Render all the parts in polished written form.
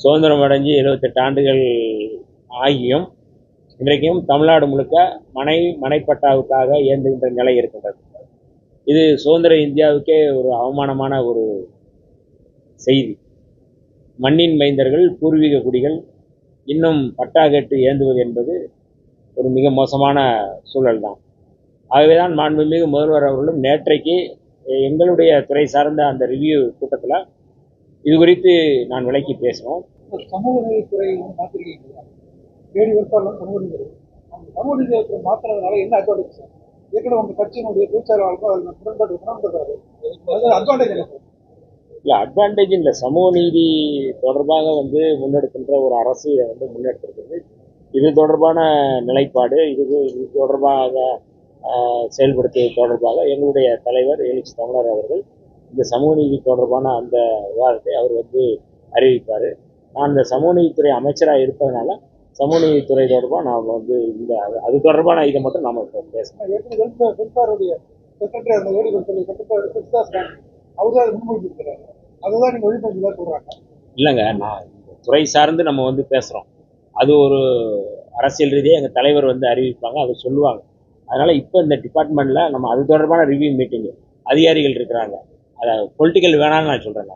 சுதந்திரம் அடைஞ்சு 78 ஆண்டுகள் ஆகியும் இன்றைக்கும் தமிழ்நாடு முழுக்க மனைப்பட்டாவுக்காக இயங்குகின்ற நிலை இருக்கின்றது. இது சுதந்திர இந்தியாவுக்கே ஒரு அவமானமான ஒரு செய்தி. மண்ணின் மைந்தர்கள், பூர்வீக குடிகள் இன்னும் பட்டா கேட்டு ஏந்துவது என்பது ஒரு மிக மோசமான சூழல் தான். ஆகவேதான் மாண்புமிகு முதல்வர் அவர்களும் நேற்றைக்கு எங்களுடைய துறை சார்ந்த அந்த ரிவ்யூ கூட்டத்தில் இது குறித்து நான் விளக்கி பேசினோம். சமூக நீதித்துறை மாத்திருக்கீங்க, தேடி வேட்பாளர் சமூக நீதி, அந்த சமூக நீதித்துறை மாத்திரதுனால என்ன அட்வான்டேஜ் சார்? ஏற்கனவே உங்க கட்சியினுடைய பொதுச்செயலாளருக்கும் அதில் முரண்பாடு இருக்கணும்ன்றாரு. அட்வான்டேஜ் என்ன சார்? இல்லை, அட்வான்டேஜ் இல்லை. சமூக நீதி தொடர்பாக முன்னெடுக்கின்ற ஒரு அரசு இதை முன்னெடுத்திருக்கிறது. இது தொடர்பான நிலைப்பாடு, இது தொடர்பாக செயல்படுத்துவது தொடர்பாக எங்களுடைய தலைவர் எழுச்சி தமிழர் அவர்கள் இந்த சமூக நீதி தொடர்பான அந்த விவாதத்தை அவர் அறிவிப்பார். நான் இந்த சமூக நீதித்துறை அமைச்சராக இருப்பதனால சமூக நீதித்துறை தொடர்பாக நாம் இந்த அது தொடர்பான இதை மட்டும் நாம் பேசணும். செக்ரட்டரி அந்த அவர் தான் முன்மொழிஞ்சிருக்கிறாரு, அதுதான் நீங்கள் ஒழிப்பதாக சொல்கிறாங்க. இல்லைங்க, நான் துறை சார்ந்து நம்ம பேசுகிறோம். அது ஒரு அரசியல் ரீதியாக எங்கள் தலைவர் அறிவிப்பாங்க, அதை சொல்லுவாங்க. அதனால் இப்போ இந்த டிபார்ட்மெண்ட்டில் நம்ம அது தொடர்பான ரிவ்யூ மீட்டிங்கு அதிகாரிகள் இருக்கிறாங்க. அதை பொலிட்டிக்கல் வேணான்னு நான் சொல்கிறேன்.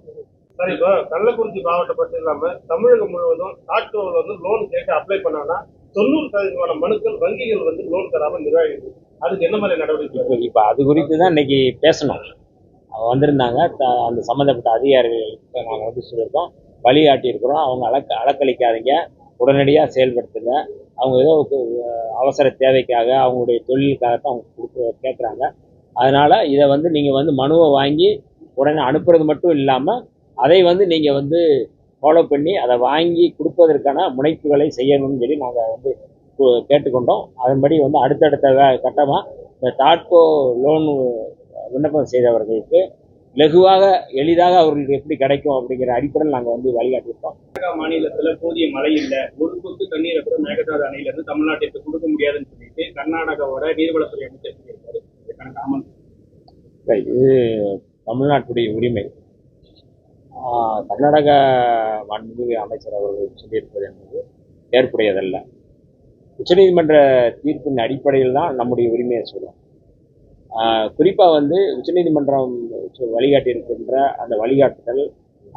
சார், இப்போ கள்ளக்குறிச்சி மாவட்டம் மட்டும் இல்லாமல் தமிழகம் முழுவதும் டாக்டர்கள் லோன் கேட்டு அப்ளை பண்ணாங்கன்னா 90% மனுக்கள் வங்கிகள் லோன் தராமல் நிர்வாகிகள், அதுக்கு என்ன மாதிரி நடவடிக்கை? இப்போ அது குறித்து தான் இன்னைக்கு பேசணும். வந்திருந்தாங்க அந்த சம்மந்தப்பட்ட அதிகாரிகளுக்கு நாங்கள் சொல்லியிருக்கோம், வழிகாட்டியிருக்கிறோம். அவங்க அலக்களிக்காதீங்க, உடனடியாக செயல்படுத்துங்க. அவங்க ஏதோ அவசர தேவைக்காக அவங்களுடைய தொழிலுக்காகத்தான் அவங்க கேட்குறாங்க. அதனால் இதை நீங்கள் மனுவை வாங்கி உடனே அனுப்புறது மட்டும் இல்லாமல் அதை நீங்கள் ஃபாலோ பண்ணி அதை வாங்கி கொடுப்பதற்கான முனைப்புகளை செய்யணும்னு சொல்லி நாங்கள் கேட்டுக்கொண்டோம். அதன்படி அடுத்தடுத்த கட்டமாக இந்த டாட்கோ லோன் விண்ணப்பம் செய்தவர்களுக்கு லகுவாக எளிதாக அவர்களுக்கு எப்படி கிடைக்கும் அப்படிங்கிற அடிப்படையில் நாங்கள் வழிகாட்டியிருக்கோம். மாநிலத்தில் போதிய மழை இல்லை, ஒரு சொத்து தண்ணீரை கூட மேகதாது அணையிலிருந்து தமிழ்நாட்டிற்கு கொடுக்க முடியாதுன்னு சொல்லிட்டு கர்நாடகாவோட நீர்வளத்துறை அமைச்சர் சொல்லியிருக்காரு. இதுக்கான காமன் இது தமிழ்நாட்டுடைய உரிமை. கர்நாடக மாண்புமிகு அமைச்சர் அவர்கள் சொல்லியிருப்பது என்பது ஏற்புடையதல்ல. உச்சநீதிமன்ற தீர்ப்பின் அடிப்படையில் தான் நம்முடைய உரிமையை சொல்லுவோம். குறிப்பாக உச்சநீதிமன்றம் வழிகாட்டியிருக்கின்ற அந்த வழிகாட்டுதல்,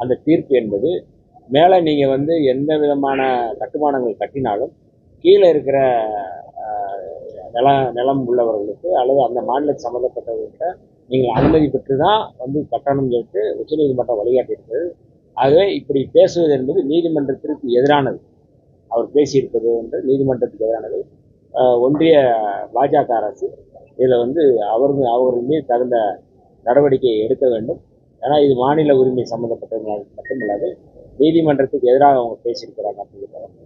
அந்த தீர்ப்பு என்பது மேலே நீங்கள் எந்த விதமான கட்டுமானங்கள் கட்டினாலும் கீழே இருக்கிற நிலம் உள்ளவர்களுக்கு அல்லது அந்த மாநிலத்தை சம்மந்தப்பட்டவர்கிட்ட நீங்கள் அனுமதி பெற்று தான் கட்டணம் சொல்லிட்டு உச்சநீதிமன்றம் வழிகாட்டியிருக்கிறது. ஆகவே இப்படி பேசுவது என்பது நீதிமன்றத்திற்கு எதிரானது. அவர் பேசியிருப்பது நீதிமன்றத்துக்கு எதிரானது. ஒன்றிய பாஜக அரசு இதில் அவர்கள் மீது தகுந்த நடவடிக்கையை எடுக்க வேண்டும். ஏன்னா இது மாநில உரிமை சம்மந்தப்பட்டது மட்டுமல்லாது நீதிமன்றத்துக்கு எதிராக அவங்க பேசியிருக்கிறாங்க அப்படிங்கிறாங்க.